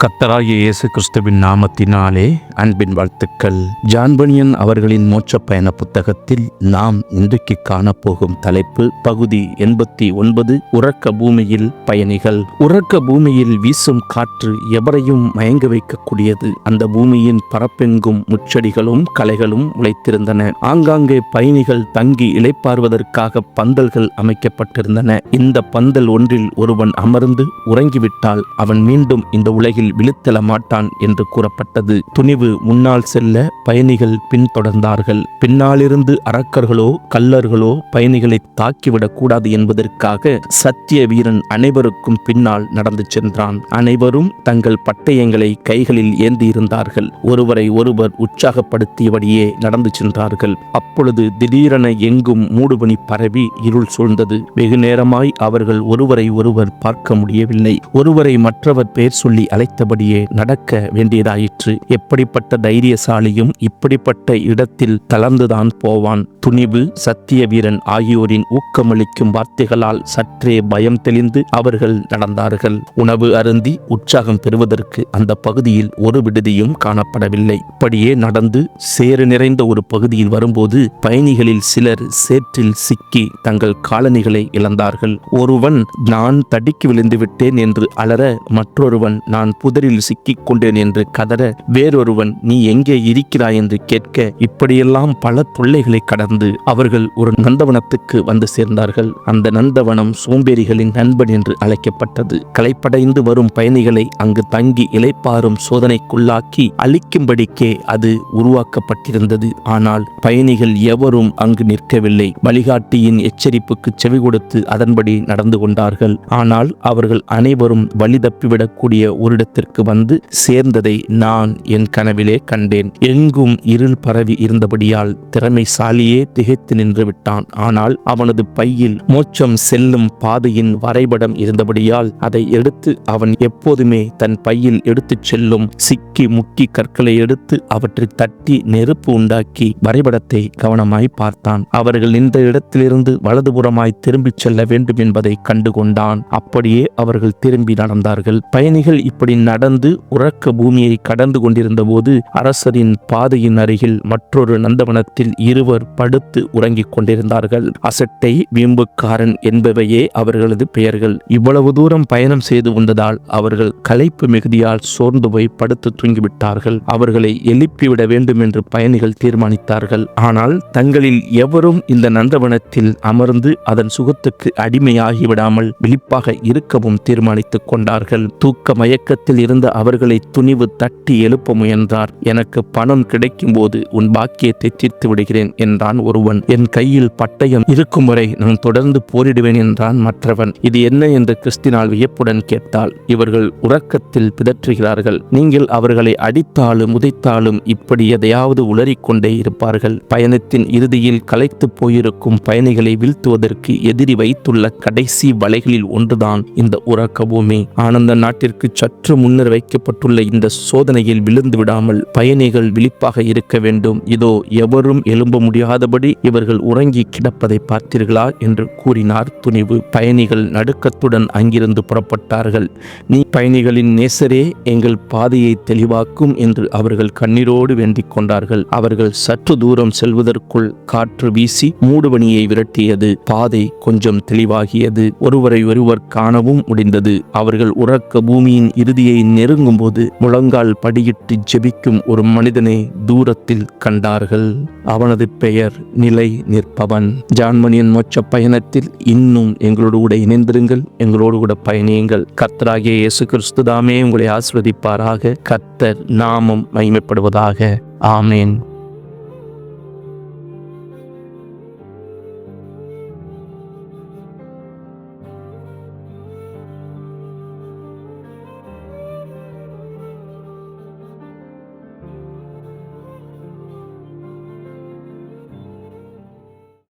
கர்த்தராகிய இயேசு கிறிஸ்துவின் நாமத்தினாலே அன்பின் வாழ்த்துக்கள். ஜான் பனியன் அவர்களின் மோட்ச பயண புத்தகத்தில் நாம் இன்றைக்கு காணப்போகும் தலைப்பு பகுதி 89, உறக்க பூமியில் பயணிகள். உறக்க பூமியில் வீசும் காற்று எவரையும் மயங்க வைக்கக்கூடியது. அந்த பூமியின் பரப்பெங்கும் முச்செடிகளும் களைகளும் முளைத்திருந்தன. ஆங்காங்கே பயணிகள் தங்கி இளைப்பாறுவதற்காக பந்தல்கள் அமைக்கப்பட்டிருந்தன. இந்த பந்தல் ஒன்றில் ஒருவன் அமர்ந்து உறங்கிவிட்டால் அவன் மீண்டும் இந்த உலகில் விழுத்தெழ மாட்டான் என்று கூறப்பட்டது. துணிவு முன்னால் செல்ல பயணிகள் பின்தொடர்ந்தார்கள். பின்னாலிருந்து அரக்கர்களோ கள்ளர்களோ பயணிகளை தாக்கிவிடக் கூடாது என்பதற்காக சத்திய வீரன் அனைவருக்கும் பின்னால் நடந்து சென்றான். அனைவரும் தங்கள் பட்டயங்களை கைகளில் ஏந்தியிருந்தார்கள். ஒருவரை ஒருவர் உற்சாகப்படுத்தியபடியே நடந்து சென்றார்கள். அப்பொழுது திடீரென எங்கும் மூடுபனி பரவி இருள் சூழ்ந்தது. வெகு நேரமாய் அவர்கள் ஒருவரை ஒருவர் பார்க்க முடியவில்லை. ஒருவரை மற்றவர் பெயர் சொல்லி அழைத்தபடியே நடக்க வேண்டியதாயிற்று. எப்படிப்பட்ட தைரியசாலியும் இப்படிப்பட்ட இடத்தில் தளர்ந்துதான் போவான். துணிவு, சத்திய வீரன் ஆகியோரின் ஊக்கமளிக்கும் வார்த்தைகளால் சற்றே பயம் தெளிந்து அவர்கள் நடந்தார்கள். உணவு அருந்தி உற்சாகம் பெறுவதற்கு அந்த பகுதியில் ஒரு விடுதியும் காணப்படவில்லை. இப்படியே நடந்து சேறு நிறைந்த ஒரு பகுதியில் வரும்போது பயணிகளில் சிலர் சேற்றில் சிக்கி தங்கள் காலணிகளை இழந்தார்கள். ஒருவன் நான் தடுக்கி விழுந்து விட்டேன் என்று அலற, மற்றொருவன் நான் புதரில் சிக்கிக் கொண்டேன் என்று கதற, வேறொருவன் நீ எங்கே இருக்கிறாய் என்று கேட்க, இப்படியெல்லாம் பல தொல்லைகளை கடந்து அவர்கள் ஒரு நந்தவனத்துக்கு வந்து சேர்ந்தார்கள். அந்த நந்தவனம் சோம்பேறிகளின் நண்பன் என்று அழைக்கப்பட்டது. களைப்படைந்து வரும் பயணிகளை அங்கு தங்கி இளைப்பாறும் சோதனைக்குள்ளாக்கி அழிக்கும்படிக்கே அது உருவாக்கப்பட்டிருந்தது. ஆனால் பயணிகள் எவரும் அங்கு நிற்கவில்லை. வழிகாட்டியின் எச்சரிப்புக்கு செவி கொடுத்து அதன்படி நடந்து கொண்டார்கள். ஆனால் அவர்கள் அனைவரும் வழி தப்பிவிடக்கூடிய ஒரு இடத்திற்கு வந்து சேர்ந்ததை நான் என் கனவிலே கண்டேன். எங்கும் இருள் பரவி இருந்தபடியால் திறமைசாலியே திகைத்து நின்று விட்டான். ஆனால் அவனது பையில் மோட்சம் செல்லும் பாதையின் வரைபடம் இருந்தபடியால் அதை எடுத்து அவன் எப்போதுமே தன் பையில் எடுத்துச் செல்லும் சிக்கி முக்கி கற்களை எடுத்து அவற்றை தட்டி நெருப்பு உண்டாக்கி வரைபடத்தை கவனமாய் பார்த்தான். அவர்கள் நின்ற இடத்திலிருந்து வலதுபுறமாய் திரும்பிச் செல்ல வேண்டும் என்பதை கண்டுகொண்டான். அப்படியே அவர்கள் திரும்பி நடந்தார்கள். பயணிகள் இப்படி நடந்து உறக்க பூமியை கடந்து கொண்டிருந்த போது அரசரின் பாதையின் அருகில் மற்றொரு நந்தவனத்தில் இருவர் படுத்து உறங்கிக் கொண்டிருந்தார்கள். அசட்டை, வீம்புக்காரன் என்பவையே அவர்களது பெயர்கள். இவ்வளவு தூரம் பயணம் செய்து வந்ததால் அவர்கள் களைப்பு மிகுதியால் சோர்ந்து போய் படுத்து தூங்கிவிட்டார்கள். அவர்களை எழுப்பிவிட வேண்டும் என்று பயணிகள் தீர்மானித்தார்கள். ஆனால் தங்களில் எவரும் இந்த நந்தவனத்தில் அமர்ந்து அதன் சுகத்துக்கு அடிமையாகிவிடாமல் விழிப்பாக இருக்கவும் தீர்மானித்துக் கொண்டார்கள். தூக்க மயக்கத்தில் இருந்த அவர்களை துணிவு தட்டி எழுப்ப முயன்றார். எனக்கு பணம் கிடைக்கும் போது உன் பாக்கியத்தை தீர்த்து விடுகிறேன் என்றான் ஒருவன். என் கையில் பட்டயம் இருக்கும் வரை நான் தொடர்ந்து போரிடுவேன் என்றான் மற்றவன். இது என்ன என்று கிறிஸ்தினால் வியப்புடன் கேட்டாள். இவர்கள் உறக்கத்தில் பிதற்றுகிறார்கள். நீங்கள் அவர்களை அடித்தாலும் உதைத்தாலும் இப்படி எதையாவது உளறிக்கொண்டே இருப்பார்கள். பயணத்தின் இறுதியில் களைத்து போயிருக்கும் பயணிகளை வீழ்த்துவதற்கு எதிரி வைத்துள்ள கடைசி வலைகளில் ஒன்றுதான் இந்த உறக்க பூமி. ஆனந்த நாட்டிற்கு சற்று முன்னர் வைக்கப்பட்டுள்ள இந்த சோதனையில் விழுந்து விடாமல் பயணிகள் விழிப்பாக இருக்க வேண்டும். இதோ எவரும் எழும்ப முடியாதபடி இவர்கள் உறங்கி கிடப்பதை பார்த்தீர்களா என்று கூறினார் துணிவு. பயணிகள் நடுக்கத்துடன் அங்கிருந்து புறப்பட்டார்கள். நீ பயணிகளின் நேசரே, எங்கள் பாதையை தெளிவாக்கும் என்று அவர்கள் கண்ணீரோடு வேண்டிக் கொண்டார்கள். அவர்கள் சற்று தூரம் செல்வதற்குள் காற்று வீசி மூடுபனியை விரட்டியது. பாதை கொஞ்சம் தெளிவாகியது. ஒருவரை ஒருவர் காணவும் முடிந்தது. அவர்கள் உறக்க பூமியின் இறுதியை நெருங்கும் போது முழங்கால் படியிட்டு ஜெபிக்கும் ஒரு மனிதனை தூரத்தில் கண்டார்கள். அவனது பெயர் நிலை நிற்பவன். ஜான் பனியன் மோட்ச பயணத்தில் இன்னும் எங்களோடு கூட இணைந்திருங்கள். எங்களோடு கூட பயணியுங்கள். கர்த்தராகிய இயேசு கிறிஸ்து தாமே உங்களை ஆசீர்வதிப்பாராக. கர்த்தர் நாமம் மகிமைப்படுவதாக. ஆமேன்.